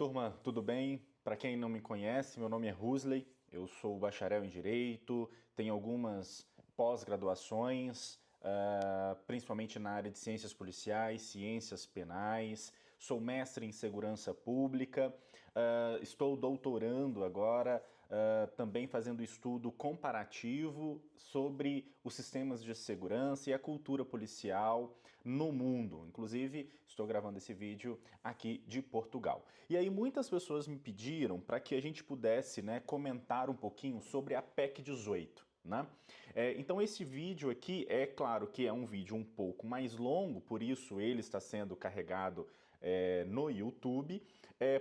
turma, tudo bem? Para quem não me conhece, meu nome é Rusley, eu sou bacharel em Direito, tenho algumas pós-graduações, principalmente na área de Ciências Policiais, Ciências Penais, sou mestre em Segurança Pública, estou doutorando agora, também fazendo estudo comparativo sobre os sistemas de segurança e a cultura policial no mundo. Inclusive, estou gravando esse vídeo aqui de Portugal. E aí muitas pessoas me pediram para que a gente pudesse, comentar um pouquinho sobre a PEC 18. Então esse vídeo aqui, é claro que é um vídeo um pouco mais longo, por isso ele está sendo carregado no YouTube,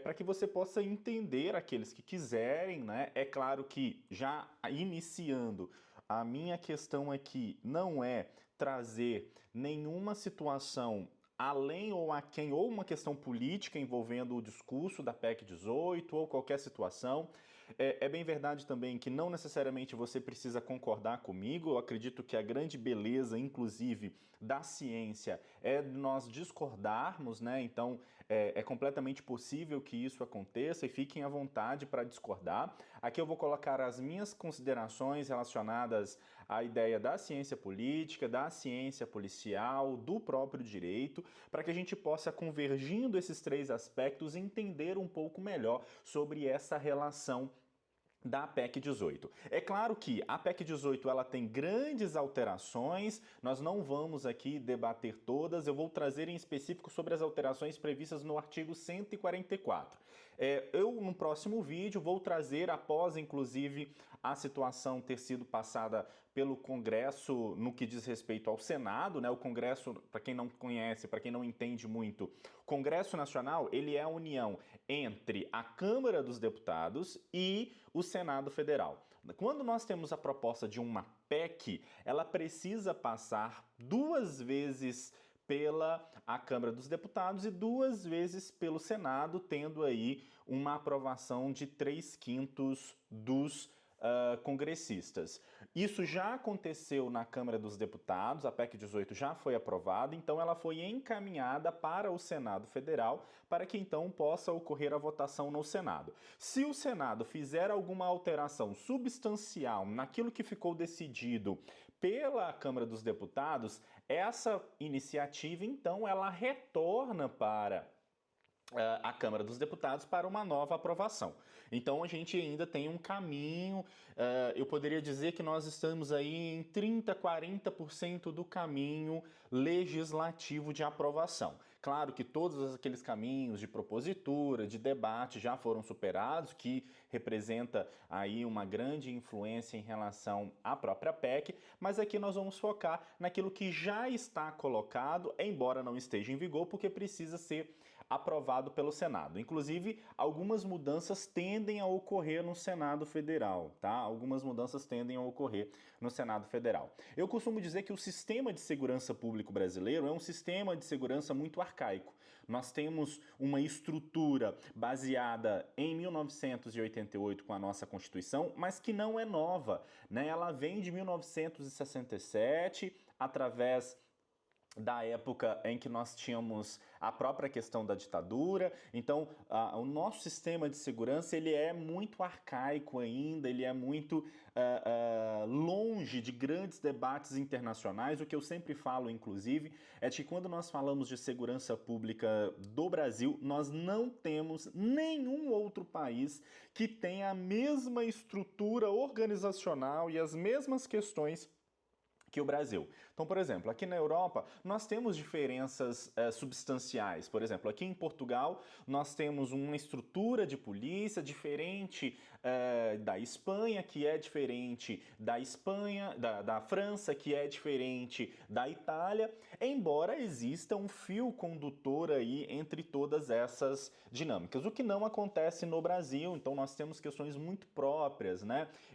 para que você possa entender, aqueles que quiserem, É claro que, já iniciando, a minha questão aqui não é trazer nenhuma situação além ou aquém, ou uma questão política envolvendo o discurso da PEC 18 ou qualquer situação. É bem verdade também que não necessariamente você precisa concordar comigo. Eu acredito que a grande beleza, inclusive, da ciência é nós discordarmos, Então é completamente possível que isso aconteça e fiquem à vontade para discordar. Aqui eu vou colocar as minhas considerações relacionadas à ideia da ciência política, da ciência policial, do próprio direito, para que a gente possa, convergindo esses três aspectos, entender um pouco melhor sobre essa relação da PEC 18. É claro que a PEC 18 ela tem grandes alterações, nós não vamos aqui debater todas, eu vou trazer em específico sobre as alterações previstas no artigo 144. Eu, no próximo vídeo, vou trazer, após inclusive a situação ter sido passada pelo Congresso no que diz respeito ao Senado, O Congresso, para quem não conhece, para quem não entende muito, o Congresso Nacional, ele é a união entre a Câmara dos Deputados e o Senado Federal. Quando nós temos a proposta de uma PEC, ela precisa passar 2 vezes pela a Câmara dos Deputados e 2 vezes pelo Senado, tendo aí uma aprovação de 3/5 dos congressistas. Isso já aconteceu na Câmara dos Deputados, a PEC 18 já foi aprovada, então ela foi encaminhada para o Senado Federal, para que então possa ocorrer a votação no Senado. Se o Senado fizer alguma alteração substancial naquilo que ficou decidido pela Câmara dos Deputados, essa iniciativa então ela retorna para a Câmara dos Deputados para uma nova aprovação. Então a gente ainda tem um caminho, eu poderia dizer que nós estamos aí em 30%, 40% do caminho legislativo de aprovação. Claro que todos aqueles caminhos de propositura, de debate já foram superados, que representa aí uma grande influência em relação à própria PEC, mas aqui nós vamos focar naquilo que já está colocado, embora não esteja em vigor, porque precisa ser aprovado pelo Senado. Inclusive, algumas mudanças tendem a ocorrer no Senado Federal, tá? Algumas mudanças tendem a ocorrer no Senado Federal. Eu costumo dizer que o sistema de segurança público brasileiro é um sistema de segurança muito arcaico. Nós temos uma estrutura baseada em 1988 com a nossa Constituição, mas que não é nova, Ela vem de 1967, através da época em que nós tínhamos a própria questão da ditadura. Então, o nosso sistema de segurança ele é muito arcaico ainda, ele é muito longe de grandes debates internacionais. O que eu sempre falo, inclusive, é que quando nós falamos de segurança pública do Brasil, nós não temos nenhum outro país que tenha a mesma estrutura organizacional e as mesmas questões que o Brasil. Então, por exemplo, aqui na Europa nós temos diferenças substanciais. Por exemplo, aqui em Portugal nós temos uma estrutura de polícia diferente da Espanha, que é diferente da França, que é diferente da Itália, embora exista um fio condutor aí entre todas essas dinâmicas, o que não acontece no Brasil. Então nós temos questões muito próprias,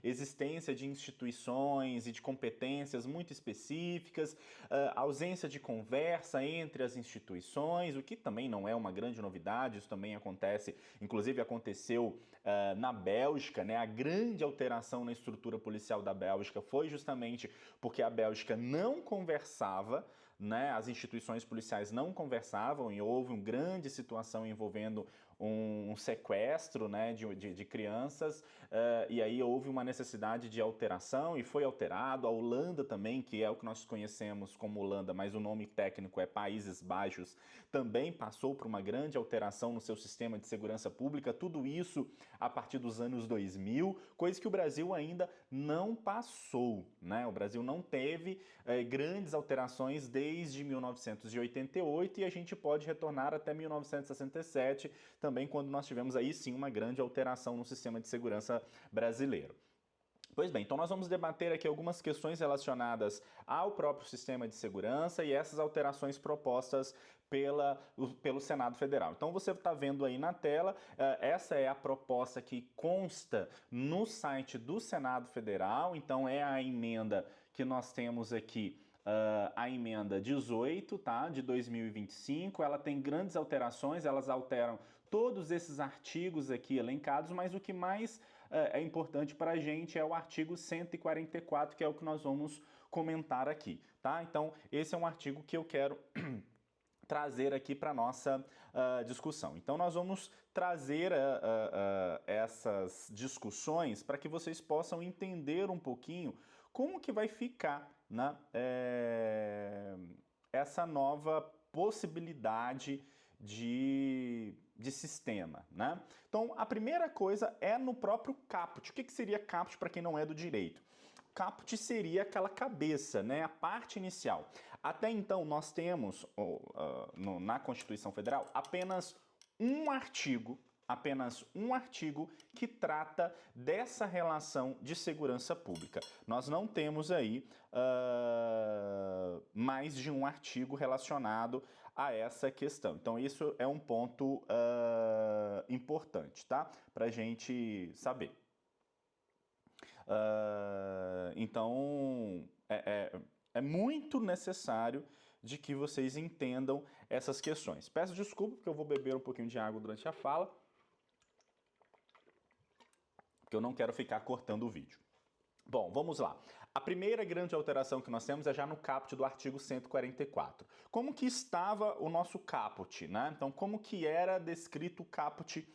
Existência de instituições e de competências muito específicas, ausência de conversa entre as instituições, o que também não é uma grande novidade. Isso também acontece, inclusive aconteceu na Bélgica, A grande alteração na estrutura policial da Bélgica foi justamente porque a Bélgica não conversava, As instituições policiais não conversavam e houve uma grande situação envolvendo um sequestro, né, de crianças, e aí houve uma necessidade de alteração e foi alterado. A Holanda também, que é o que nós conhecemos como Holanda, mas o nome técnico é Países Baixos, também passou por uma grande alteração no seu sistema de segurança pública, tudo isso a partir dos anos 2000, coisa que o Brasil ainda não passou, né? O Brasil não teve grandes alterações desde 1988 e a gente pode retornar até 1967, também quando nós tivemos aí sim uma grande alteração no sistema de segurança brasileiro. Pois bem, então nós vamos debater aqui algumas questões relacionadas ao próprio sistema de segurança e essas alterações propostas pelo Senado Federal. Então você está vendo aí na tela, essa é a proposta que consta no site do Senado Federal, então é a emenda que nós temos aqui, a emenda 18, tá, de 2025, ela tem grandes alterações, elas alteram todos esses artigos aqui elencados, mas o que mais é importante para a gente é o artigo 144, que é o que nós vamos comentar aqui, tá? Então, esse é um artigo que eu quero trazer aqui para a nossa discussão. Então, nós vamos trazer essas discussões para que vocês possam entender um pouquinho como que vai ficar, né, essa nova possibilidade de sistema, né? Então, a primeira coisa é no próprio caput. O que seria caput para quem não é do direito? Caput seria aquela cabeça, né? A parte inicial. Até então, nós temos na Constituição Federal apenas um artigo que trata dessa relação de segurança pública. Nós não temos aí mais de um artigo relacionado a essa questão. Então, isso é um ponto importante, tá? Para a gente saber. Então, é muito necessário de que vocês entendam essas questões. Peço desculpa porque eu vou beber um pouquinho de água durante a fala, porque eu não quero ficar cortando o vídeo. Bom, vamos lá. A primeira grande alteração que nós temos é já no caput do artigo 144. Como que estava o nosso caput, né? Então, como que era descrito o caput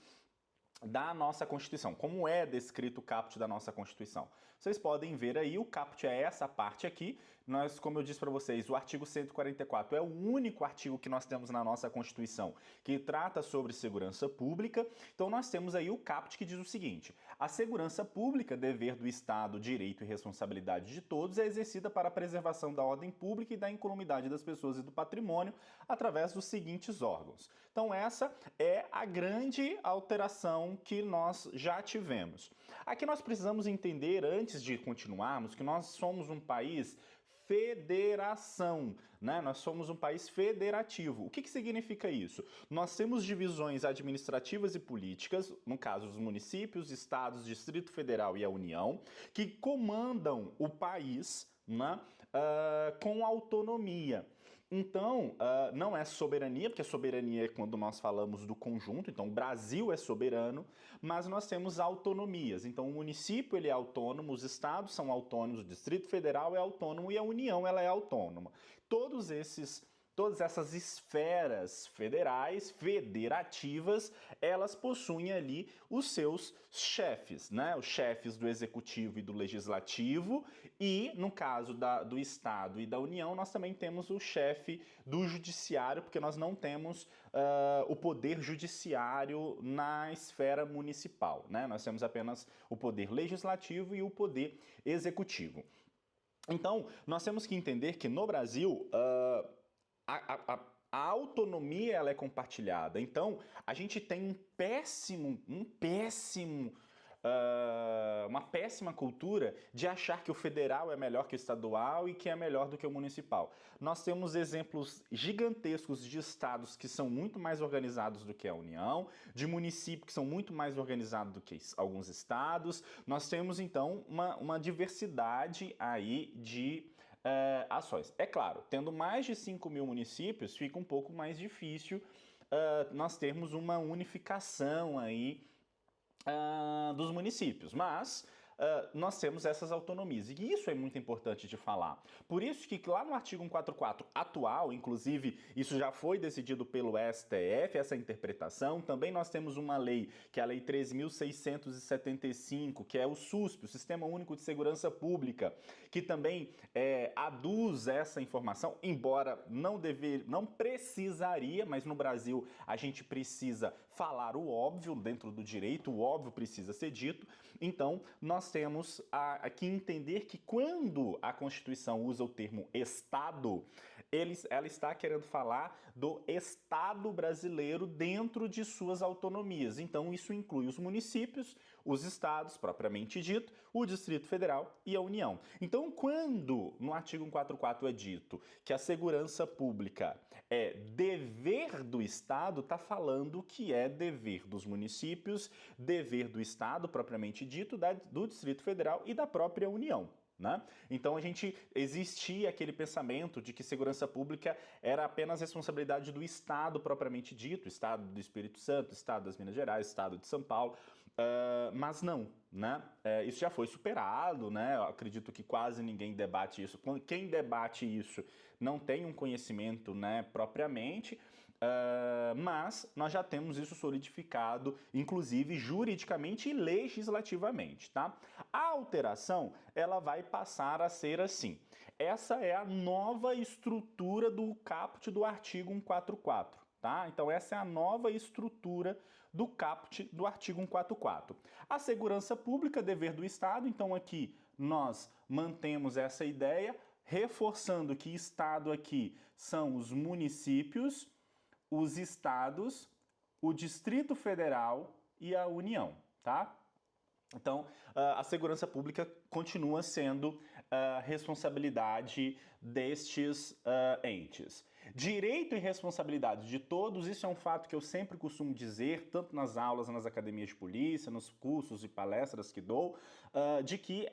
da nossa Constituição? Como é descrito o caput da nossa Constituição? Vocês podem ver aí, o caput é essa parte aqui. Nós, como eu disse para vocês, o artigo 144 é o único artigo que nós temos na nossa Constituição que trata sobre segurança pública. Então nós temos aí o caput que diz o seguinte: a segurança pública, dever do Estado, direito e responsabilidade de todos, é exercida para a preservação da ordem pública e da incolumidade das pessoas e do patrimônio através dos seguintes órgãos. Então essa é a grande alteração que nós já tivemos. Aqui nós precisamos entender, antes de continuarmos, que nós somos um país federação, né? Nós somos um país federativo. O que significa isso? Nós temos divisões administrativas e políticas, no caso os municípios, estados, Distrito Federal e a União, que comandam o país, né, com autonomia. Então, não é soberania, porque soberania é quando nós falamos do conjunto, então o Brasil é soberano, mas nós temos autonomias. Então o município ele é autônomo, os estados são autônomos, o Distrito Federal é autônomo e a União ela é autônoma. Todas essas esferas federais, federativas, elas possuem ali os seus chefes, né? Os chefes do Executivo e do Legislativo, e no caso do Estado e da União, nós também temos o chefe do Judiciário, porque nós não temos o poder judiciário na esfera municipal, né? Nós temos apenas o poder legislativo e o poder executivo. Então, nós temos que entender que no Brasil a autonomia ela é compartilhada. Então, a gente tem uma péssima cultura de achar que o federal é melhor que o estadual e que é melhor do que o municipal. Nós temos exemplos gigantescos de estados que são muito mais organizados do que a União, de municípios que são muito mais organizados do que alguns estados. Nós temos, então, uma diversidade aí de ações. É claro, tendo mais de 5 mil municípios, fica um pouco mais difícil nós termos uma unificação aí dos municípios, mas nós temos essas autonomias. E isso é muito importante de falar. Por isso que lá no artigo 144 atual, inclusive isso já foi decidido pelo STF, essa interpretação, também nós temos uma lei, que é a Lei 3.675, que é o SUSP, o Sistema Único de Segurança Pública, que também aduz essa informação, embora não precisaria, mas no Brasil a gente precisa falar o óbvio dentro do direito, o óbvio precisa ser dito. Então, nós temos que entender que quando a Constituição usa o termo Estado, ela está querendo falar do Estado brasileiro dentro de suas autonomias. Então, isso inclui os municípios, os estados, propriamente dito, o Distrito Federal e a União. Então, quando no artigo 144 é dito que a segurança pública é dever do Estado, está falando que é dever dos municípios, dever do Estado, propriamente dito, do Distrito Federal e da própria União. Né? Então existia aquele pensamento de que segurança pública era apenas responsabilidade do Estado propriamente dito, Estado do Espírito Santo, Estado das Minas Gerais, Estado de São Paulo, mas não, né? Isso já foi superado, né? Eu acredito que quase ninguém debate isso. Quem debate isso não tem um conhecimento, né, propriamente, mas nós já temos isso solidificado, inclusive juridicamente e legislativamente, tá? A alteração, ela vai passar a ser assim. Essa é a nova estrutura do caput do artigo 144, tá? Então essa é a nova estrutura do caput do artigo 144. A segurança pública, dever do Estado, então aqui nós mantemos essa ideia, reforçando que Estado aqui são os municípios, os estados, o Distrito Federal e a União, tá? Então, a segurança pública continua sendo responsabilidade destes entes. Direito e responsabilidade de todos, isso é um fato que eu sempre costumo dizer, tanto nas aulas, nas academias de polícia, nos cursos e palestras que dou, de que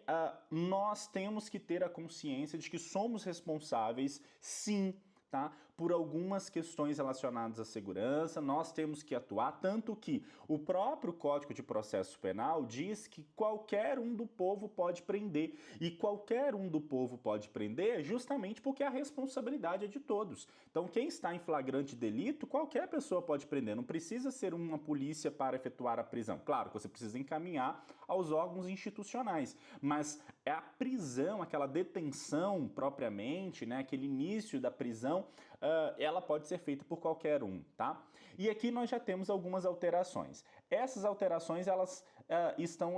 nós temos que ter a consciência de que somos responsáveis, sim, tá? Por algumas questões relacionadas à segurança, nós temos que atuar, tanto que o próprio Código de Processo Penal diz que qualquer um do povo pode prender, e qualquer um do povo pode prender justamente porque a responsabilidade é de todos. Então, quem está em flagrante delito, qualquer pessoa pode prender, não precisa ser uma polícia para efetuar a prisão. Claro que você precisa encaminhar aos órgãos institucionais, mas é a prisão, aquela detenção propriamente, né, aquele início da prisão, ela pode ser feita por qualquer um, tá? E aqui nós já temos algumas alterações. Essas alterações, elas estão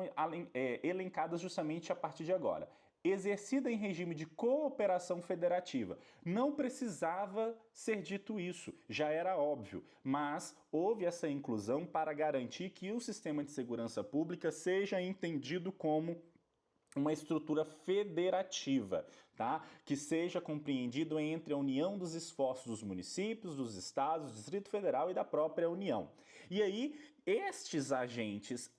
elencadas justamente a partir de agora. Exercida em regime de cooperação federativa. Não precisava ser dito isso, já era óbvio, mas houve essa inclusão para garantir que o sistema de segurança pública seja entendido como uma estrutura federativa, tá? Que seja compreendido entre a união dos esforços dos municípios, dos estados, do Distrito Federal e da própria União. E aí, estes agentes,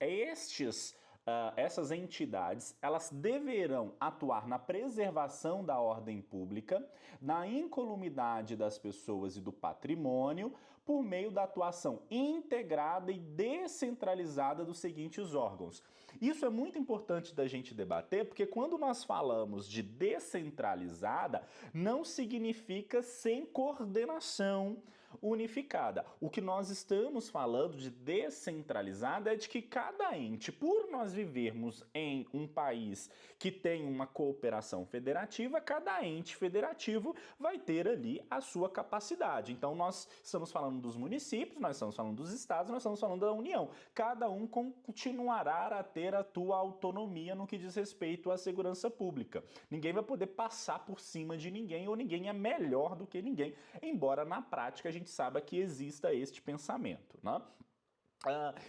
essas entidades, elas deverão atuar na preservação da ordem pública, na incolumidade das pessoas e do patrimônio, por meio da atuação integrada e descentralizada dos seguintes órgãos. Isso é muito importante da gente debater, porque quando nós falamos de descentralizada, não significa sem coordenação unificada. O que nós estamos falando de descentralizada é de que cada ente, por nós vivermos em um país que tem uma cooperação federativa, cada ente federativo vai ter ali a sua capacidade. Então nós estamos falando dos municípios, nós estamos falando dos estados, nós estamos falando da União. Cada um continuará a ter a tua autonomia no que diz respeito à segurança pública. Ninguém vai poder passar por cima de ninguém ou ninguém é melhor do que ninguém, embora na prática a gente saiba que exista este pensamento, né?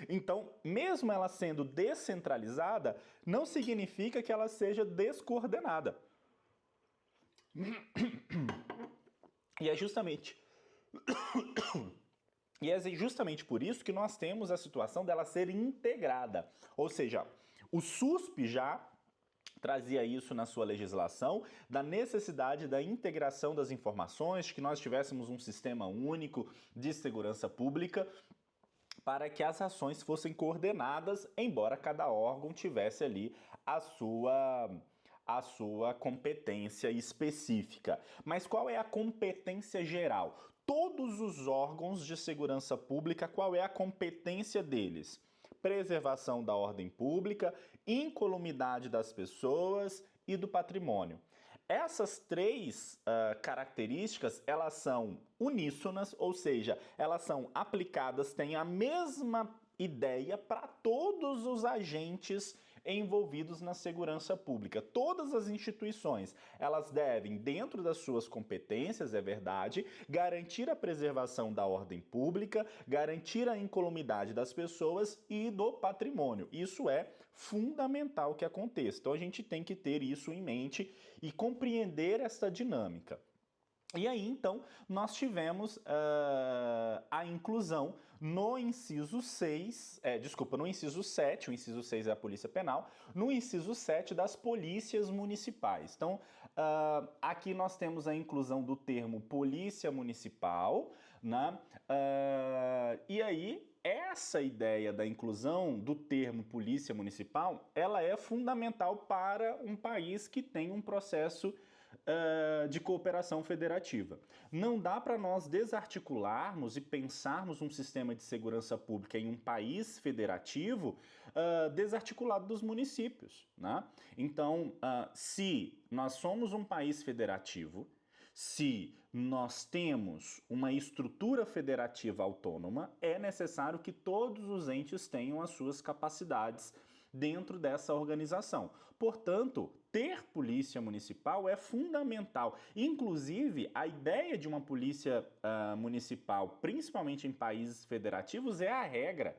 Então, mesmo ela sendo descentralizada, não significa que ela seja descoordenada. E é justamente por isso que nós temos a situação dela ser integrada. Ou seja, o SUSP já trazia isso na sua legislação, da necessidade da integração das informações, que nós tivéssemos um sistema único de segurança pública, para que as ações fossem coordenadas, embora cada órgão tivesse ali a sua competência específica. Mas qual é a competência geral? Todos os órgãos de segurança pública, qual é a competência deles? Preservação da ordem pública, incolumidade das pessoas e do patrimônio. Essas três características, elas são uníssonas, ou seja, elas são aplicadas, têm a mesma ideia para todos os agentes envolvidos na segurança pública. Todas as instituições, elas devem, dentro das suas competências, é verdade, garantir a preservação da ordem pública, garantir a incolumidade das pessoas e do patrimônio. Isso é fundamental que aconteça. Então a gente tem que ter isso em mente e compreender essa dinâmica. E aí, então, nós tivemos a inclusão no inciso 6, no inciso 7, o inciso 6 é a Polícia Penal, no inciso 7 das polícias municipais. Então, aqui nós temos a inclusão do termo Polícia Municipal, né? E aí, essa ideia da inclusão do termo Polícia Municipal, ela é fundamental para um país que tem um processo de cooperação federativa. Não dá para nós desarticularmos e pensarmos um sistema de segurança pública em um país federativo desarticulado dos municípios, né? Então, se nós somos um país federativo, se nós temos uma estrutura federativa autônoma, é necessário que todos os entes tenham as suas capacidades dentro dessa organização. Portanto, ter polícia municipal é fundamental. Inclusive, a ideia de uma polícia municipal, principalmente em países federativos, é a regra.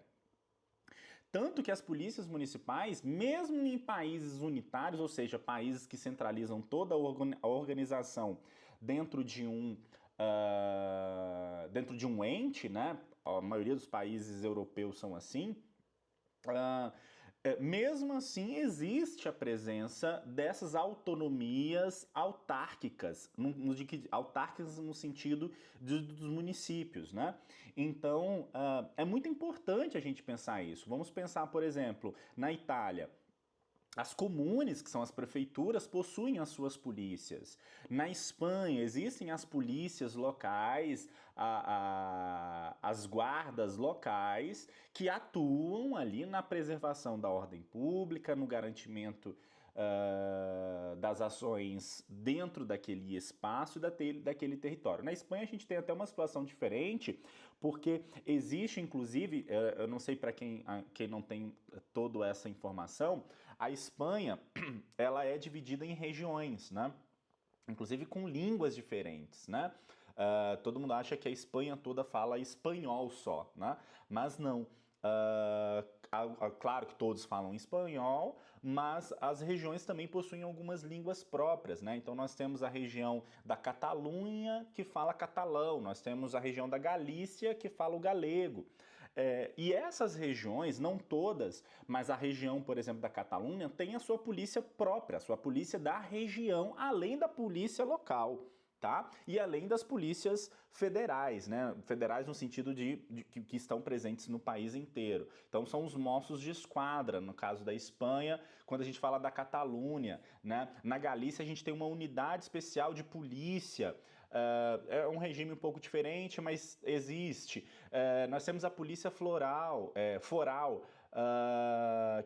Tanto que as polícias municipais, mesmo em países unitários, ou seja, países que centralizam toda a organização dentro de um ente, né? A maioria dos países europeus são assim. Mesmo assim, existe a presença dessas autonomias autárquicas, autárquicas no sentido dos municípios, né? Então, é muito importante a gente pensar isso. Vamos pensar, por exemplo, na Itália. As comunes, que são as prefeituras, possuem as suas polícias. Na Espanha, existem as polícias locais, as guardas locais, que atuam ali na preservação da ordem pública, no garantimento das ações dentro daquele espaço e daquele território. Na Espanha, a gente tem até uma situação diferente, porque existe, inclusive, eu não sei para quem não tem toda essa informação, a Espanha, ela é dividida em regiões, né? Inclusive com línguas diferentes, né? Todo mundo acha que a Espanha toda fala espanhol só, né? Mas não. Claro que todos falam espanhol, mas as regiões também possuem algumas línguas próprias, né? Então nós temos a região da Catalunha que fala catalão, nós temos a região da Galícia que fala o galego. E essas regiões, não todas, mas a região, por exemplo, da Catalunha, tem a sua polícia própria, a sua polícia da região, além da polícia local, tá? E além das polícias federais, né? Federais no sentido de que estão presentes no país inteiro. Então são os Mossos de Esquadra, no caso da Espanha, quando a gente fala da Catalunha, né? Na Galícia a gente tem uma unidade especial de polícia. É um regime um pouco diferente, mas existe. Nós temos a polícia foral,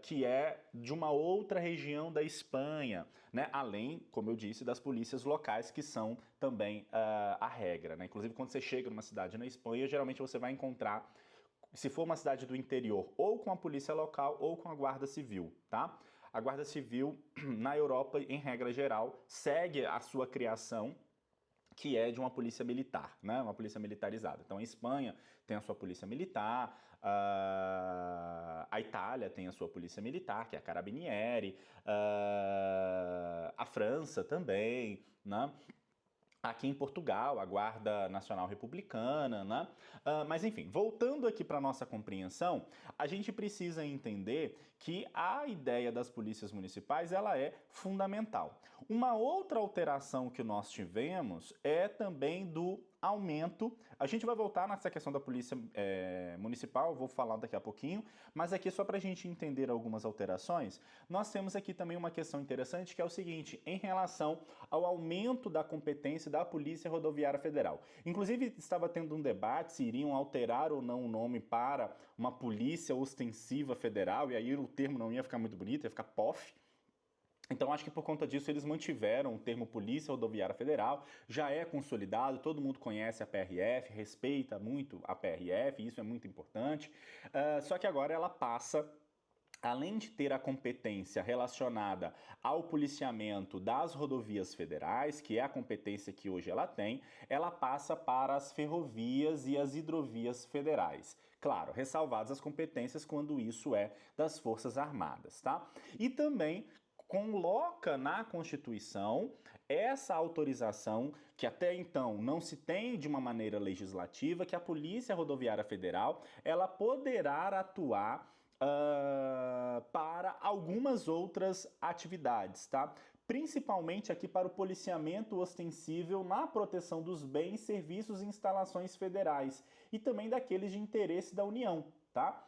que é de uma outra região da Espanha, né? Além, como eu disse, das polícias locais, que são também a regra, né? Inclusive, quando você chega numa cidade na Espanha, geralmente você vai encontrar, se for uma cidade do interior, ou com a polícia local ou com a guarda civil, tá? A guarda civil, na Europa, em regra geral, segue a sua criação, que é de uma polícia militar, né? Uma polícia militarizada. Então, a Espanha tem a sua polícia militar, a Itália tem a sua polícia militar, que é a Carabinieri, a França também, né? Aqui em Portugal, a Guarda Nacional Republicana, né? Mas enfim, voltando aqui para a nossa compreensão, a gente precisa entender que a ideia das polícias municipais, ela é fundamental. Uma outra alteração que nós tivemos é também do aumento. A gente vai voltar nessa questão da polícia municipal, vou falar daqui a pouquinho, mas aqui só para a gente entender algumas alterações, nós temos aqui também uma questão interessante que é o seguinte, em relação ao aumento da competência da Polícia Rodoviária Federal. Inclusive, estava tendo um debate se iriam alterar ou não o nome para uma Polícia Ostensiva Federal, e aí o termo não ia ficar muito bonito, ia ficar POF. Então, acho que por conta disso eles mantiveram o termo Polícia Rodoviária Federal, já é consolidado, todo mundo conhece a PRF, respeita muito a PRF, isso é muito importante, só que agora ela passa, além de ter a competência relacionada ao policiamento das rodovias federais, que é a competência que hoje ela tem, ela passa para as ferrovias e as hidrovias federais. Claro, ressalvadas as competências quando isso é das Forças Armadas, tá? E também coloca na Constituição essa autorização que até então não se tem de uma maneira legislativa, que a Polícia Rodoviária Federal ela poderá atuar para algumas outras atividades, tá? Principalmente aqui para o policiamento ostensível na proteção dos bens, serviços e instalações federais e também daqueles de interesse da União, tá?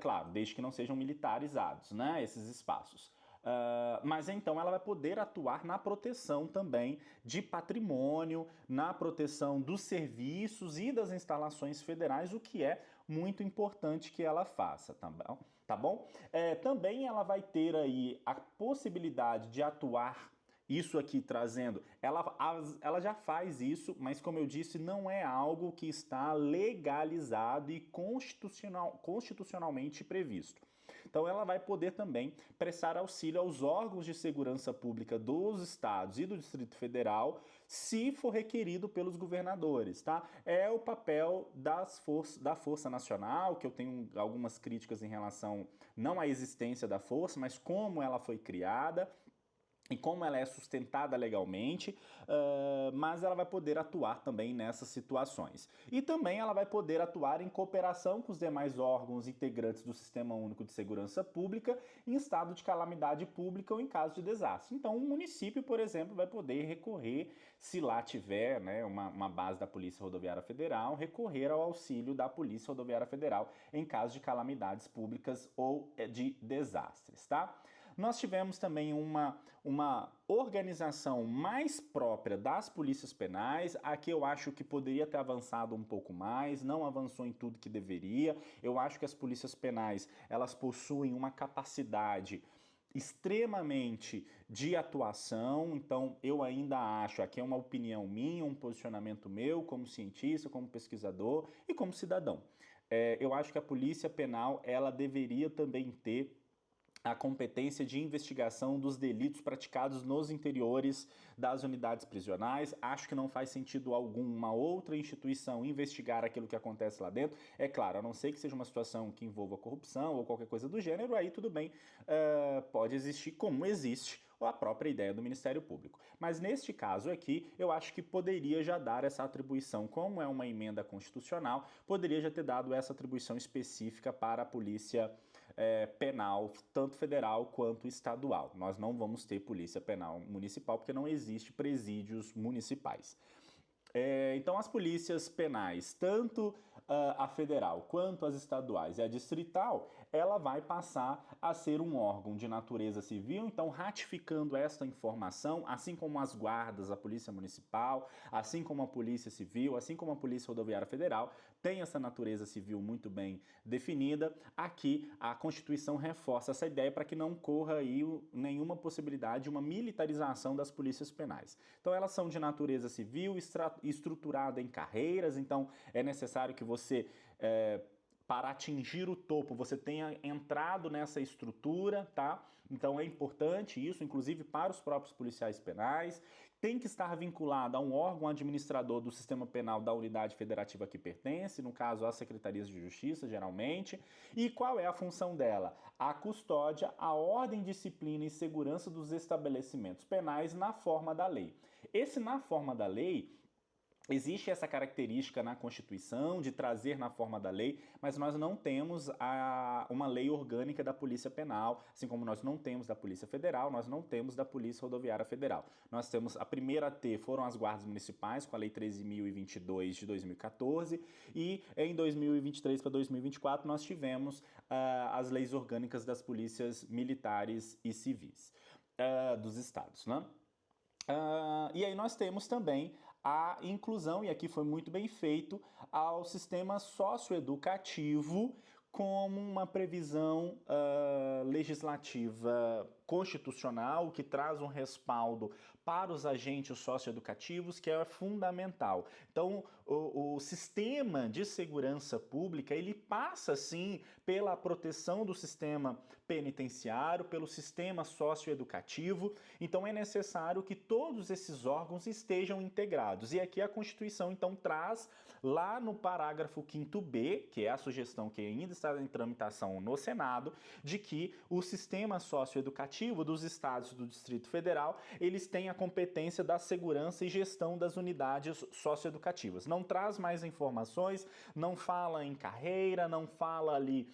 Claro, desde que não sejam militarizados, né, esses espaços. Mas então ela vai poder atuar na proteção também de patrimônio, na proteção dos serviços e das instalações federais, o que é muito importante que ela faça, tá bom? Também ela vai ter aí a possibilidade de atuar, isso aqui trazendo, ela já faz isso, mas como eu disse, não é algo que está legalizado e constitucionalmente previsto. Então ela vai poder também prestar auxílio aos órgãos de segurança pública dos estados e do Distrito Federal, se for requerido pelos governadores, tá? É o papel da Força Nacional, que eu tenho algumas críticas em relação não à existência da força, mas como ela foi criada e como ela é sustentada legalmente, mas ela vai poder atuar também nessas situações. E também ela vai poder atuar em cooperação com os demais órgãos integrantes do Sistema Único de Segurança Pública em estado de calamidade pública ou em caso de desastre. Então, um município, por exemplo, vai poder recorrer, se lá tiver, né, uma base da Polícia Rodoviária Federal, recorrer ao auxílio da Polícia Rodoviária Federal em caso de calamidades públicas ou de desastres, tá? Nós tivemos também uma organização mais própria das polícias penais. Aqui eu acho que poderia ter avançado um pouco mais, não avançou em tudo que deveria. Eu acho que as polícias penais, elas possuem uma capacidade extremamente de atuação, então eu ainda acho, aqui é uma opinião minha, um posicionamento meu como cientista, como pesquisador e como cidadão. Eu acho que a polícia penal, ela deveria também ter a competência de investigação dos delitos praticados nos interiores das unidades prisionais. Acho que não faz sentido algum uma outra instituição investigar aquilo que acontece lá dentro. É claro, a não ser que seja uma situação que envolva corrupção ou qualquer coisa do gênero, aí tudo bem, pode existir como existe ou a própria ideia do Ministério Público. Mas neste caso aqui, eu acho que poderia já dar essa atribuição, como é uma emenda constitucional, poderia já ter dado essa atribuição específica para a polícia penal, tanto federal quanto estadual. Nós não vamos ter polícia penal municipal porque não existe presídios municipais. Então as polícias penais, tanto a federal quanto as estaduais e a distrital, ela vai passar a ser um órgão de natureza civil, então ratificando esta informação, assim como as guardas, a polícia municipal, assim como a polícia civil, assim como a polícia rodoviária federal, tem essa natureza civil muito bem definida. Aqui a Constituição reforça essa ideia para que não corra aí nenhuma possibilidade de uma militarização das polícias penais. Então elas são de natureza civil, estruturada em carreiras, então é necessário que você, para atingir o topo, você tenha entrado nessa estrutura, tá? Então é importante isso, inclusive para os próprios policiais penais. Tem que estar vinculada a um órgão administrador do sistema penal da unidade federativa que pertence, no caso às secretarias de justiça, geralmente. E qual é a função dela? A custódia, a ordem, disciplina e segurança dos estabelecimentos penais na forma da lei. Esse na forma da lei Existe essa característica na Constituição de trazer na forma da lei, mas nós não temos uma lei orgânica da Polícia Penal, assim como nós não temos da Polícia Federal, nós não temos da Polícia Rodoviária Federal. Nós temos, a primeira a ter foram as guardas municipais, com a Lei 13.022 de 2014, e em 2023 para 2024 nós tivemos as leis orgânicas das polícias militares e civis dos estados, né? E aí nós temos também a inclusão, e aqui foi muito bem feito, ao sistema socioeducativo como uma previsão legislativa constitucional que traz um respaldo para os agentes socioeducativos, que é fundamental. Então, o sistema de segurança pública, ele passa, sim, pela proteção do sistema penitenciário, pelo sistema socioeducativo. Então, é necessário que todos esses órgãos estejam integrados. E aqui a Constituição, então, traz lá no parágrafo 5º, que é a sugestão que ainda está em tramitação no Senado, de que o sistema socioeducativo dos estados e do Distrito Federal, eles têm a competência da segurança e gestão das unidades socioeducativas. Não traz mais informações, não fala em carreira, não fala ali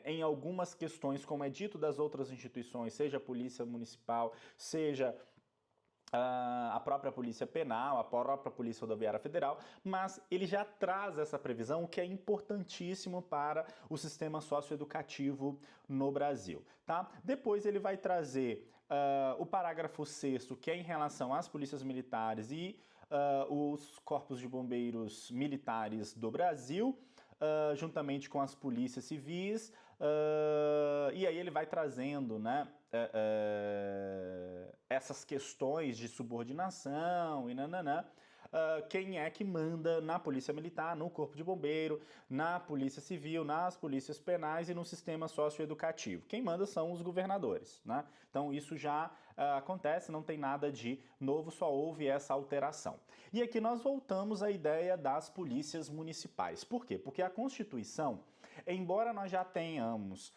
em algumas questões, como é dito das outras instituições, seja a Polícia Municipal, seja a própria Polícia Penal, a própria Polícia Rodoviária Federal, mas ele já traz essa previsão, que é importantíssimo para o sistema socioeducativo no Brasil, tá? Depois ele vai trazer o parágrafo 6º, que é em relação às polícias militares e os corpos de bombeiros militares do Brasil, juntamente com as polícias civis, e aí ele vai trazendo, né, essas questões de subordinação e nananã, quem é que manda na Polícia Militar, no Corpo de Bombeiro, na Polícia Civil, nas polícias penais e no sistema socioeducativo. Quem manda são os governadores, né? Então isso já acontece, não tem nada de novo, só houve essa alteração. E aqui nós voltamos à ideia das polícias municipais. Por quê? Porque a Constituição, embora nós já tenhamos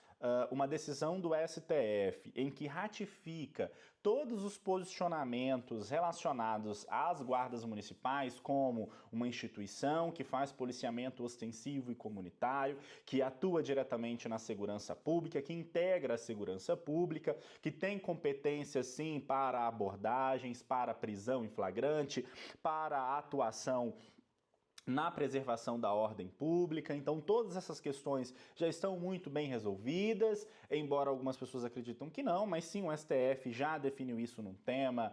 uma decisão do STF em que ratifica todos os posicionamentos relacionados às guardas municipais como uma instituição que faz policiamento ostensivo e comunitário, que atua diretamente na segurança pública, que integra a segurança pública, que tem competência, sim, para abordagens, para prisão em flagrante, para a atuação na preservação da ordem pública. Então todas essas questões já estão muito bem resolvidas, embora algumas pessoas acreditam que não, mas sim, o STF já definiu isso num tema.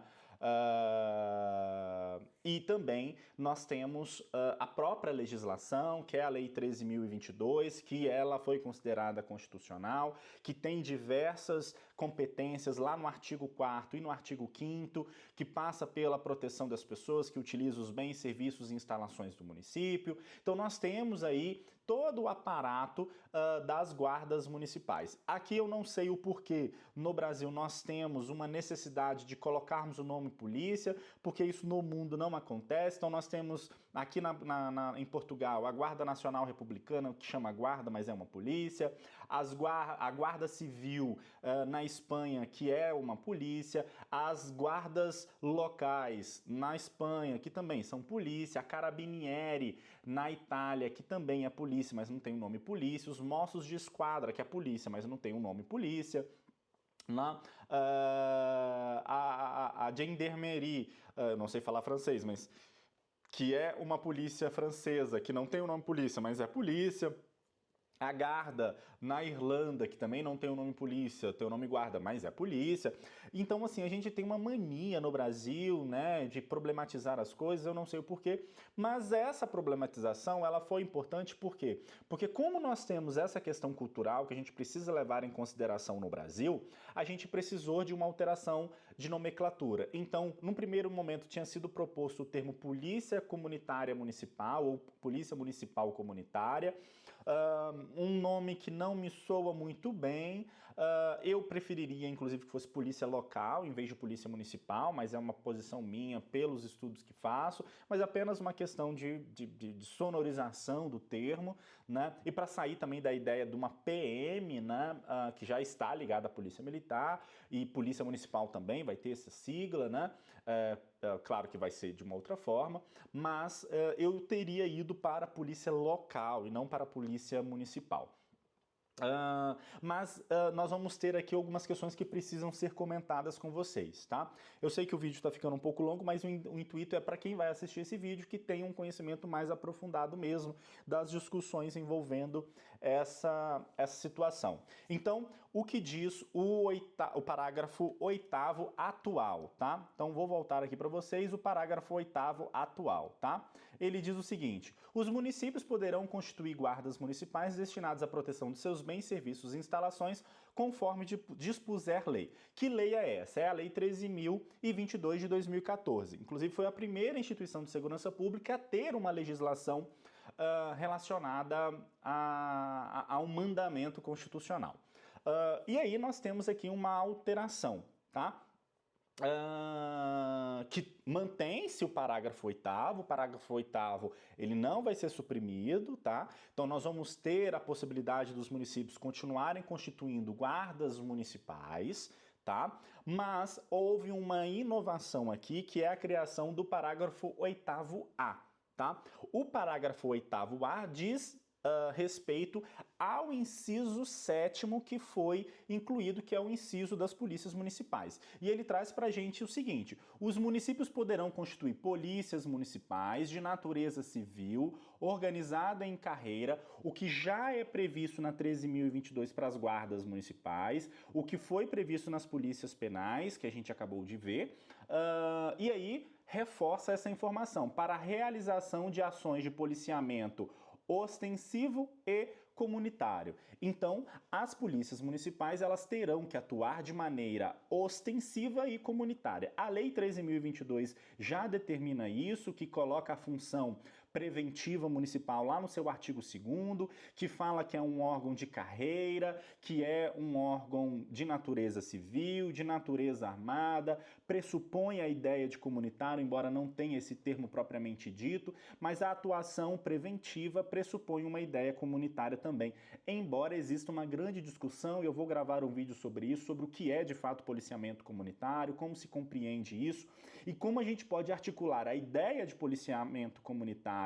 E também nós temos a própria legislação, que é a Lei 13.022, que ela foi considerada constitucional, que tem diversas competências lá no artigo 4º e no artigo 5º, que passa pela proteção das pessoas que utilizam os bens, serviços e instalações do município. Então nós temos aí todo o aparato das guardas municipais. Aqui eu não sei o porquê no Brasil nós temos uma necessidade de colocarmos o nome polícia, porque isso no mundo não acontece. Então nós temos aqui em Portugal a Guarda Nacional Republicana, que chama guarda, mas é uma polícia, a Guarda Civil na Espanha, que é uma polícia, as guardas locais na Espanha, que também são polícia, a Carabinieri na Itália, que também é polícia, mas não tem o nome polícia, os Mossos de Esquadra, que é polícia, mas não tem o nome polícia. A Gendarmerie, não sei falar francês, mas que é uma polícia francesa, que não tem o nome polícia, mas é polícia. A Garda, na Irlanda, que também não tem o nome polícia, tem o nome guarda, mas é polícia. Então, assim, a gente tem uma mania no Brasil, né, de problematizar as coisas, eu não sei o porquê, mas essa problematização, ela foi importante por quê? Porque como nós temos essa questão cultural que a gente precisa levar em consideração no Brasil, a gente precisou de uma alteração de nomenclatura. Então, num primeiro momento, tinha sido proposto o termo Polícia Comunitária Municipal ou Polícia Municipal Comunitária, um nome que não me soa muito bem, Eu preferiria, inclusive, que fosse polícia local em vez de polícia municipal, mas é uma posição minha pelos estudos que faço, mas é apenas uma questão de sonorização do termo, né? E para sair também da ideia de uma PM, né, que já está ligada à polícia militar, e polícia municipal também vai ter essa sigla, né? Claro que vai ser de uma outra forma, mas eu teria ido para a polícia local e não para a polícia municipal. Mas nós vamos ter aqui algumas questões que precisam ser comentadas com vocês, tá? Eu sei que o vídeo está ficando um pouco longo, mas o intuito é para quem vai assistir esse vídeo que tenha um conhecimento mais aprofundado mesmo das discussões envolvendo essa situação. Então, o que diz o parágrafo 8º atual, tá? Então, vou voltar aqui para vocês o parágrafo 8º atual, tá? Ele diz o seguinte: os municípios poderão constituir guardas municipais destinados à proteção de seus bens, serviços e instalações, conforme dispuser lei. Que lei é essa? É a Lei 13.022 de 2014. Inclusive, foi a primeira instituição de segurança pública a ter uma legislação relacionada a um mandamento constitucional. E aí nós temos aqui uma alteração, tá? Que mantém-se o parágrafo 8º. O parágrafo 8º ele não vai ser suprimido, tá? Então nós vamos ter a possibilidade dos municípios continuarem constituindo guardas municipais, tá? Mas houve uma inovação aqui, que é a criação do parágrafo 8º-A, tá? O parágrafo 8º-A diz respeito ao inciso 7º que foi incluído, que é o inciso das polícias municipais. E ele traz para a gente o seguinte: os municípios poderão constituir polícias municipais de natureza civil, organizada em carreira, o que já é previsto na 13.022 para as guardas municipais, o que foi previsto nas polícias penais, que a gente acabou de ver, e aí reforça essa informação para a realização de ações de policiamento ostensivo e comunitário. Então, as polícias municipais elas terão que atuar de maneira ostensiva e comunitária. A Lei 13.022 já determina isso, que coloca a função preventiva municipal lá no seu artigo 2º, que fala que é um órgão de carreira, que é um órgão de natureza civil, de natureza armada, pressupõe a ideia de comunitário, embora não tenha esse termo propriamente dito, mas a atuação preventiva pressupõe uma ideia comunitária também, embora exista uma grande discussão, e eu vou gravar um vídeo sobre isso, sobre o que é de fato policiamento comunitário, como se compreende isso, e como a gente pode articular a ideia de policiamento comunitário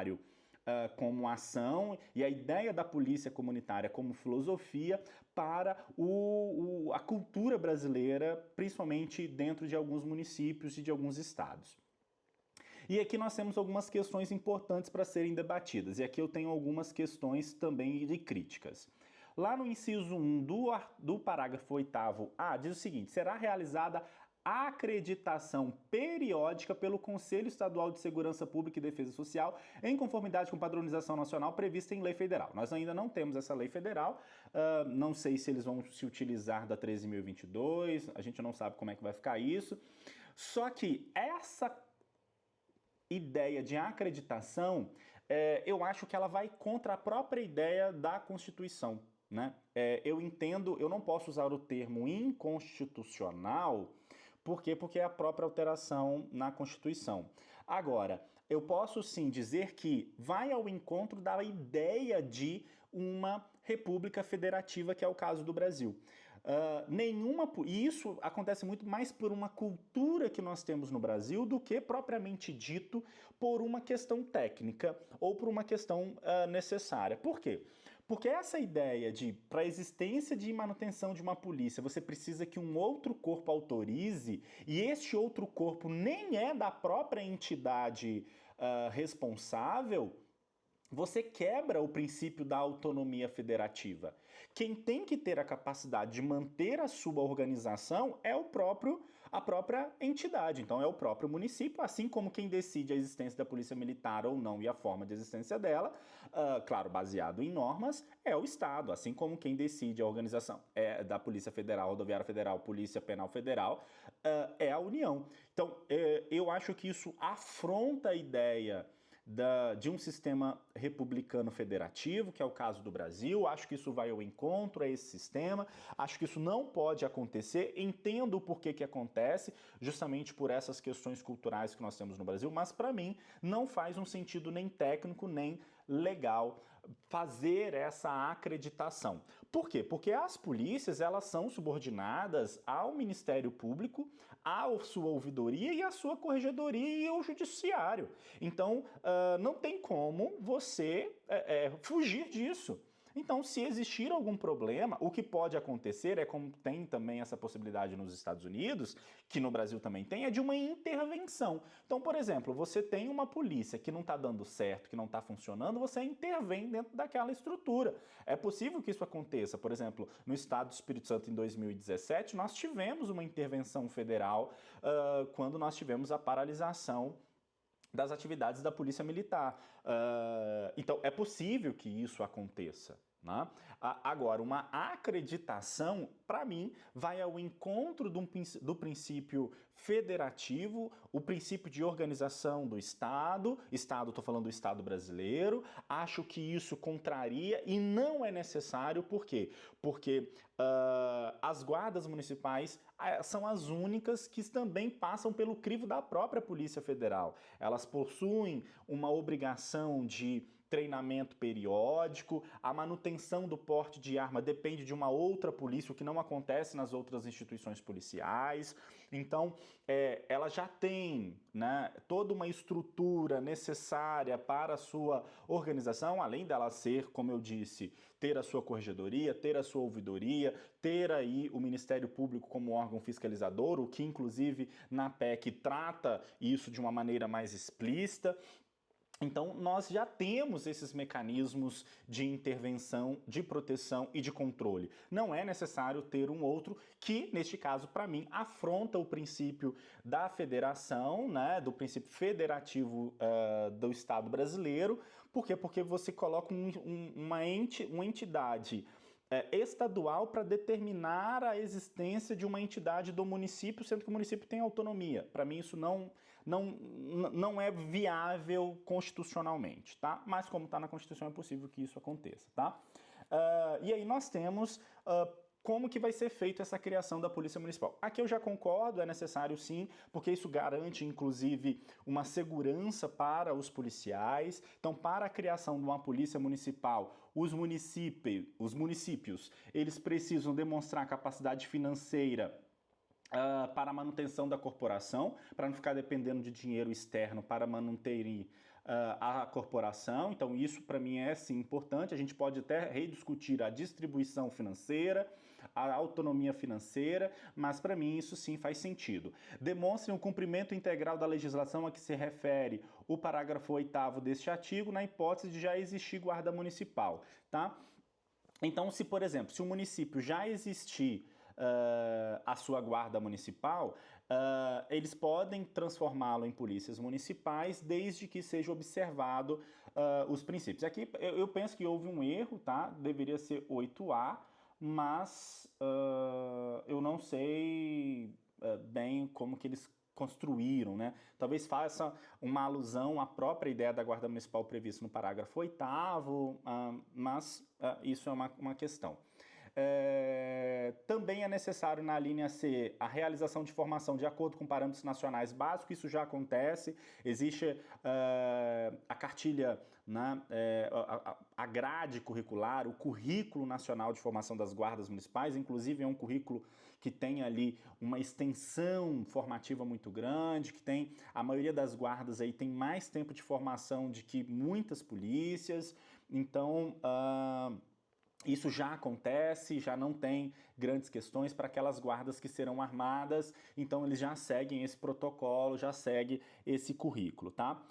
como ação e a ideia da polícia comunitária como filosofia para a cultura brasileira, principalmente dentro de alguns municípios e de alguns estados. E aqui nós temos algumas questões importantes para serem debatidas, e aqui eu tenho algumas questões também de críticas. Lá no inciso 1 do parágrafo 8º-A diz o seguinte: será realizada acreditação periódica pelo Conselho Estadual de Segurança Pública e Defesa Social, em conformidade com padronização nacional prevista em lei federal. Nós ainda não temos essa lei federal, não sei se eles vão se utilizar da 13.022, a gente não sabe como é que vai ficar isso. Só que essa ideia de acreditação, eu acho que ela vai contra a própria ideia da Constituição, né? Eu entendo, eu não posso usar o termo inconstitucional. Por quê? Porque é a própria alteração na Constituição. Agora, eu posso sim dizer que vai ao encontro da ideia de uma república federativa, que é o caso do Brasil. E isso acontece muito mais por uma cultura que nós temos no Brasil do que propriamente dito por uma questão técnica ou por uma questão necessária. Por quê? Porque essa ideia de, para a existência de manutenção de uma polícia, você precisa que um outro corpo autorize, e este outro corpo nem é da própria entidade responsável, você quebra o princípio da autonomia federativa. Quem tem que ter a capacidade de manter a sua organização é a própria entidade, então é o próprio município, assim como quem decide a existência da polícia militar ou não e a forma de existência dela, claro, baseado em normas, é o Estado, assim como quem decide a organização da Polícia Federal, Rodoviária Federal, Polícia Penal Federal, é a União. Então, eu acho que isso afronta a ideia de um sistema republicano federativo, que é o caso do Brasil. Acho que isso vai ao encontro a esse sistema, acho que isso não pode acontecer, entendo o porquê que acontece, justamente por essas questões culturais que nós temos no Brasil, mas para mim não faz um sentido nem técnico, nem legal fazer essa acreditação. Por quê? Porque as polícias, elas são subordinadas ao Ministério Público, à sua ouvidoria e à sua corregedoria e ao judiciário. Então, não tem como você fugir disso. Então, se existir algum problema, o que pode acontecer é, como tem também essa possibilidade nos Estados Unidos, que no Brasil também tem, é de uma intervenção. Então, por exemplo, você tem uma polícia que não está dando certo, que não está funcionando, você intervém dentro daquela estrutura. É possível que isso aconteça. Por exemplo, no estado do Espírito Santo, em 2017, nós tivemos uma intervenção federal quando nós tivemos a paralisação das atividades da Polícia Militar. Então, é possível que isso aconteça. Né? Agora, uma acreditação, para mim, vai ao encontro do princípio federativo, o princípio de organização do Estado, estou falando do Estado brasileiro, acho que isso contraria e não é necessário, por quê? Porque as guardas municipais são as únicas que também passam pelo crivo da própria Polícia Federal. Elas possuem uma obrigação de treinamento periódico, a manutenção do porte de arma depende de uma outra polícia, o que não acontece nas outras instituições policiais. Então, ela já tem, né, toda uma estrutura necessária para a sua organização, além dela ser, como eu disse, ter a sua corregedoria, ter a sua ouvidoria, ter aí o Ministério Público como órgão fiscalizador, o que inclusive na PEC trata isso de uma maneira mais explícita. Então, nós já temos esses mecanismos de intervenção, de proteção e de controle. Não é necessário ter um outro que, neste caso, para mim, afronta o princípio da federação, né, do princípio federativo do Estado brasileiro. Por quê? Porque você coloca uma entidade estadual para determinar a existência de uma entidade do município, sendo que o município tem autonomia. Para mim, isso não é viável constitucionalmente, tá? Mas como está na Constituição, é possível que isso aconteça, tá? E aí nós temos como que vai ser feita essa criação da Polícia Municipal. Aqui eu já concordo, é necessário sim, porque isso garante, inclusive, uma segurança para os policiais. Então, para a criação de uma Polícia Municipal, os municípios, eles precisam demonstrar capacidade financeira para a manutenção da corporação, para não ficar dependendo de dinheiro externo para manter a corporação. Então isso para mim é sim importante. A gente pode até rediscutir a distribuição financeira, a autonomia financeira, mas para mim isso sim faz sentido. Demonstrem o cumprimento integral da legislação a que se refere o parágrafo 8º deste artigo, na hipótese de já existir guarda municipal, tá? Então, se, por exemplo, se o município já existir a sua guarda municipal, eles podem transformá-lo em polícias municipais desde que seja observado os princípios. Aqui eu penso que houve um erro, tá? Deveria ser 8A, mas eu não sei bem como que eles construíram, né? Talvez faça uma alusão à própria ideia da guarda municipal prevista no parágrafo 8º, mas isso é uma questão. Também é necessário na linha C a realização de formação de acordo com parâmetros nacionais básicos, isso já acontece, existe a cartilha, né, a grade curricular, o currículo nacional de formação das guardas municipais, inclusive é um currículo que tem ali uma extensão formativa muito grande, que tem, a maioria das guardas aí tem mais tempo de formação do que muitas polícias, então isso já acontece, já não tem grandes questões para aquelas guardas que serão armadas, então eles já seguem esse protocolo, já seguem esse currículo, tá?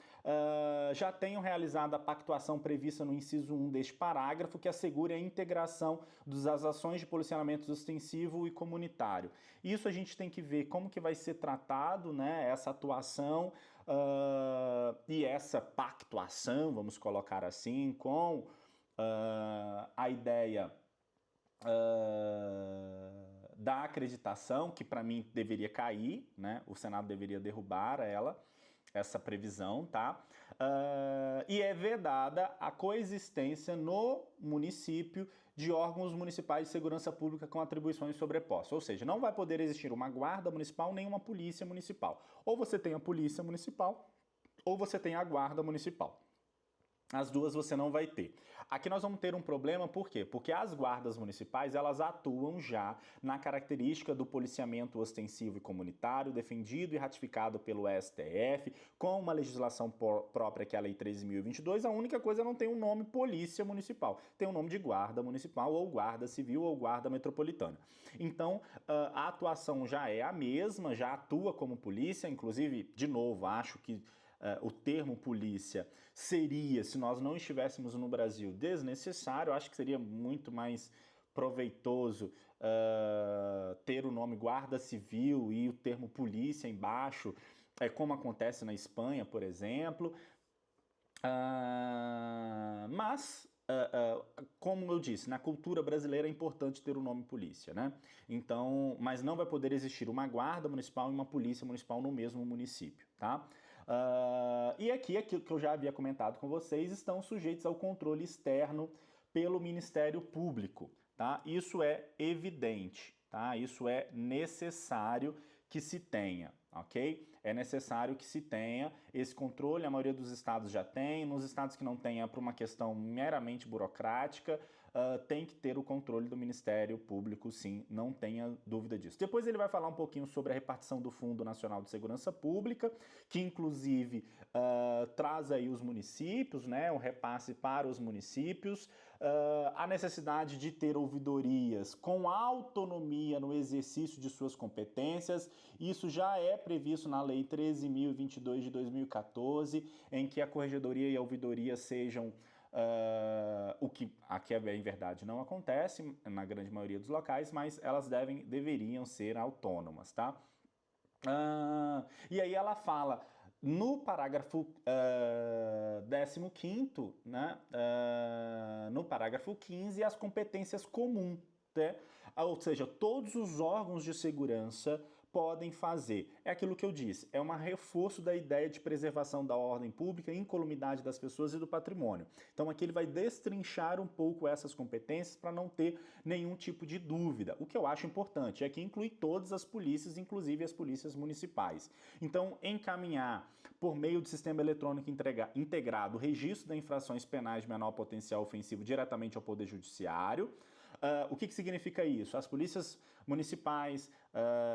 Já tenham realizado a pactuação prevista no inciso 1 deste parágrafo, que assegure a integração das ações de policiamento ostensivo e comunitário. Isso a gente tem que ver como que vai ser tratado, né, essa atuação e essa pactuação, vamos colocar assim, com a ideia da acreditação, que para mim deveria cair, né? O Senado deveria derrubar ela, essa previsão, tá? E é vedada a coexistência no município de órgãos municipais de segurança pública com atribuições sobrepostas. Ou seja, não vai poder existir uma guarda municipal nem uma polícia municipal. Ou você tem a polícia municipal, ou você tem a guarda municipal. As duas você não vai ter. Aqui nós vamos ter um problema, por quê? Porque as guardas municipais, elas atuam já na característica do policiamento ostensivo e comunitário, defendido e ratificado pelo STF, com uma legislação própria, que é a Lei 13.022, a única coisa é não tem um nome polícia municipal, tem um nome de guarda municipal, ou guarda civil, ou guarda metropolitana. Então, a atuação já é a mesma, já atua como polícia, inclusive, de novo, acho que o termo polícia seria, se nós não estivéssemos no Brasil, desnecessário. Acho que seria muito mais proveitoso ter o nome guarda civil e o termo polícia embaixo, como acontece na Espanha, por exemplo. Mas como eu disse, na cultura brasileira é importante ter o nome polícia, né? Então, mas não vai poder existir uma guarda municipal e uma polícia municipal no mesmo município, tá? E aqui, aquilo que eu já havia comentado com vocês, estão sujeitos ao controle externo pelo Ministério Público, tá? Isso é evidente, tá? Isso é necessário que se tenha, ok? É necessário que se tenha esse controle, a maioria dos estados já tem, nos estados que não tem é por uma questão meramente burocrática, tem que ter o controle do Ministério Público, sim, não tenha dúvida disso. Depois ele vai falar um pouquinho sobre a repartição do Fundo Nacional de Segurança Pública, que inclusive traz aí os municípios, né, o repasse para os municípios, a necessidade de ter ouvidorias com autonomia no exercício de suas competências. Isso já é previsto na Lei 13.022 de 2014, em que a corregedoria e a ouvidoria sejam o que aqui em verdade não acontece na grande maioria dos locais, mas elas deveriam ser autônomas, tá? E aí ela fala no parágrafo 15º, né, no parágrafo 15, as competências comuns, né? Ou seja, todos os órgãos de segurança podem fazer. É aquilo que eu disse, é um reforço da ideia de preservação da ordem pública, incolumidade das pessoas e do patrimônio. Então aqui ele vai destrinchar um pouco essas competências para não ter nenhum tipo de dúvida. O que eu acho importante é que inclui todas as polícias, inclusive as polícias municipais. Então, encaminhar por meio de sistema eletrônico integrado o registro de infrações penais de menor potencial ofensivo diretamente ao Poder Judiciário. O que significa isso? As polícias municipais,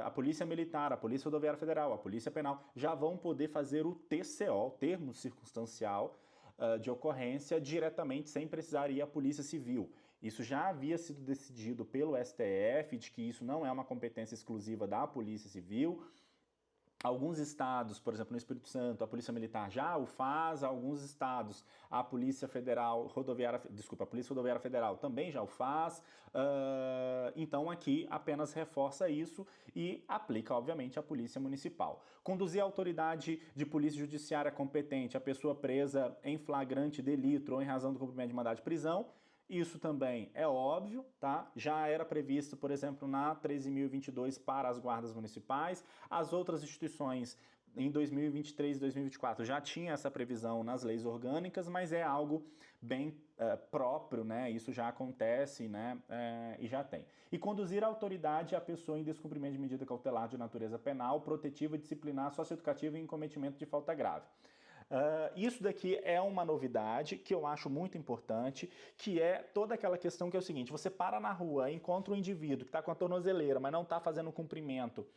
a Polícia Militar, a Polícia Rodoviária Federal, a Polícia Penal já vão poder fazer o TCO, termo circunstancial de ocorrência, diretamente, sem precisar ir à Polícia Civil. Isso já havia sido decidido pelo STF, de que isso não é uma competência exclusiva da Polícia Civil. Alguns estados, por exemplo, no Espírito Santo, a Polícia Militar já o faz, alguns estados, a Polícia a Polícia Rodoviária Federal também já o faz. Então aqui apenas reforça isso e aplica, obviamente, à Polícia Municipal. Conduzir a autoridade de polícia judiciária competente, a pessoa presa em flagrante delito ou em razão do cumprimento de mandado de prisão. Isso também é óbvio, tá? Já era previsto, por exemplo, na 13.022 para as guardas municipais. As outras instituições em 2023 e 2024 já tinha essa previsão nas leis orgânicas, mas é algo bem próprio, né? Isso já acontece, né? E já tem. E conduzir a autoridade à pessoa em descumprimento de medida cautelar de natureza penal, protetiva, disciplinar, socioeducativa e em cometimento de falta grave. Isso daqui é uma novidade que eu acho muito importante, que é toda aquela questão que é o seguinte: você para na rua, encontra um indivíduo que está com a tornozeleira, mas não está fazendo o cumprimento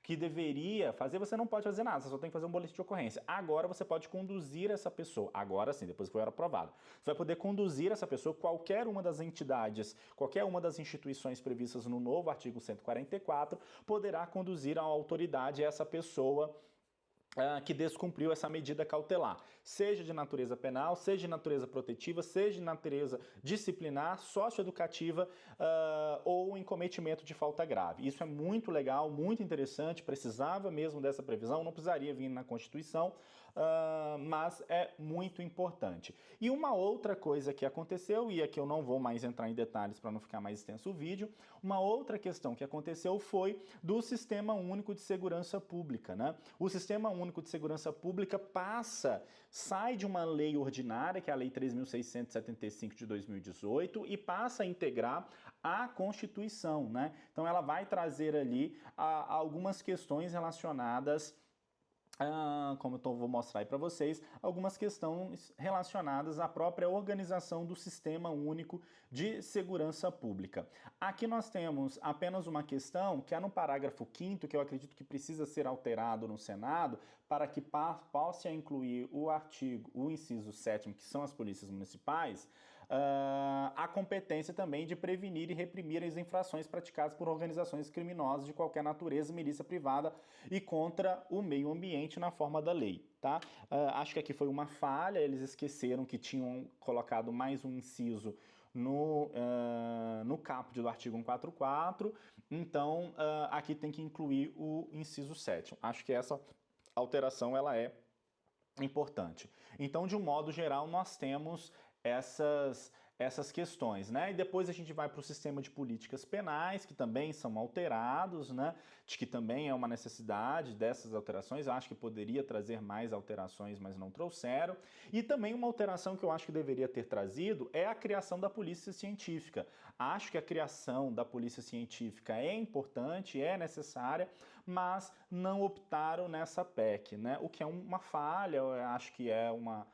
que deveria fazer, você não pode fazer nada, você só tem que fazer um boletim de ocorrência. Agora você pode conduzir essa pessoa, agora sim, depois que foi aprovado, você vai poder conduzir essa pessoa, qualquer uma das entidades, qualquer uma das instituições previstas no novo artigo 144, poderá conduzir a autoridade essa pessoa que descumpriu essa medida cautelar, seja de natureza penal, seja de natureza protetiva, seja de natureza disciplinar, socioeducativa ou em cometimento de falta grave. Isso é muito legal, muito interessante, precisava mesmo dessa previsão, não precisaria vir na Constituição, mas é muito importante. E uma outra coisa que aconteceu, e aqui eu não vou mais entrar em detalhes para não ficar mais extenso o vídeo, uma outra questão que aconteceu foi do Sistema Único de Segurança Pública, né? O Sistema Único de Segurança Pública sai de uma lei ordinária, que é a Lei 3.675 de 2018, e passa a integrar a Constituição, né? Então ela vai trazer ali algumas questões relacionadas, como eu vou mostrar aí para vocês, algumas questões relacionadas à própria organização do Sistema Único de Segurança Pública. Aqui nós temos apenas uma questão, que é no parágrafo 5º, que eu acredito que precisa ser alterado no Senado, para que possa incluir o inciso 7º, que são as polícias municipais, a competência também de prevenir e reprimir as infrações praticadas por organizações criminosas de qualquer natureza, milícia privada e contra o meio ambiente na forma da lei, tá? Acho que aqui foi uma falha, eles esqueceram que tinham colocado mais um inciso no caput do artigo 144, então aqui tem que incluir o inciso 7º. Acho que essa alteração ela é importante. Então, de um modo geral, nós temos essas questões, né? E depois a gente vai para o sistema de políticas penais, que também são alterados, né? De que também é uma necessidade dessas alterações. Eu acho que poderia trazer mais alterações, mas não trouxeram. E também uma alteração que eu acho que deveria ter trazido é a criação da polícia científica. Acho que a criação da polícia científica é importante, é necessária, mas não optaram nessa PEC, né? O que é uma falha, eu acho que é uma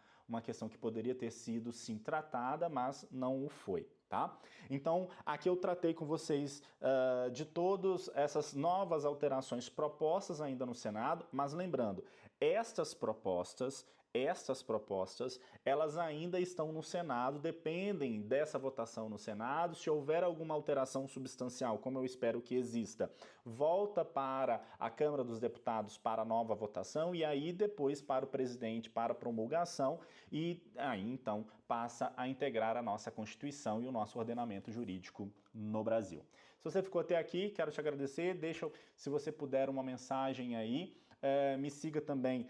questão que poderia ter sido, sim, tratada, mas não o foi, tá? Então, aqui eu tratei com vocês de todas essas novas alterações propostas ainda no Senado, mas lembrando, estas propostas, elas ainda estão no Senado, dependem dessa votação no Senado. Se houver alguma alteração substancial, como eu espero que exista, volta para a Câmara dos Deputados para nova votação e aí depois para o presidente para promulgação e aí então passa a integrar a nossa Constituição e o nosso ordenamento jurídico no Brasil. Se você ficou até aqui, quero te agradecer, deixa, se você puder, uma mensagem aí. Me siga também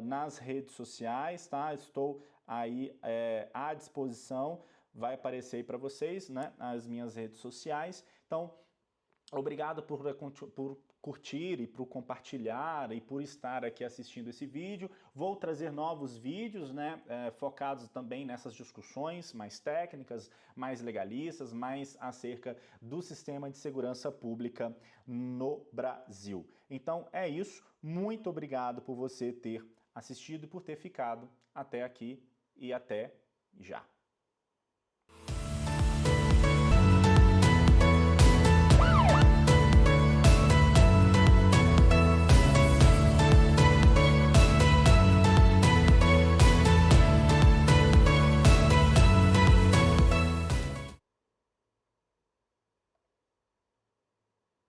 nas redes sociais, tá? Estou aí à disposição, vai aparecer aí para vocês, né? As minhas redes sociais. Então, obrigado por curtir e por compartilhar e por estar aqui assistindo esse vídeo. Vou trazer novos vídeos, né, focados também nessas discussões mais técnicas, mais legalistas, mais acerca do sistema de segurança pública no Brasil. Então é isso. Muito obrigado por você ter assistido e por ter ficado até aqui e até já.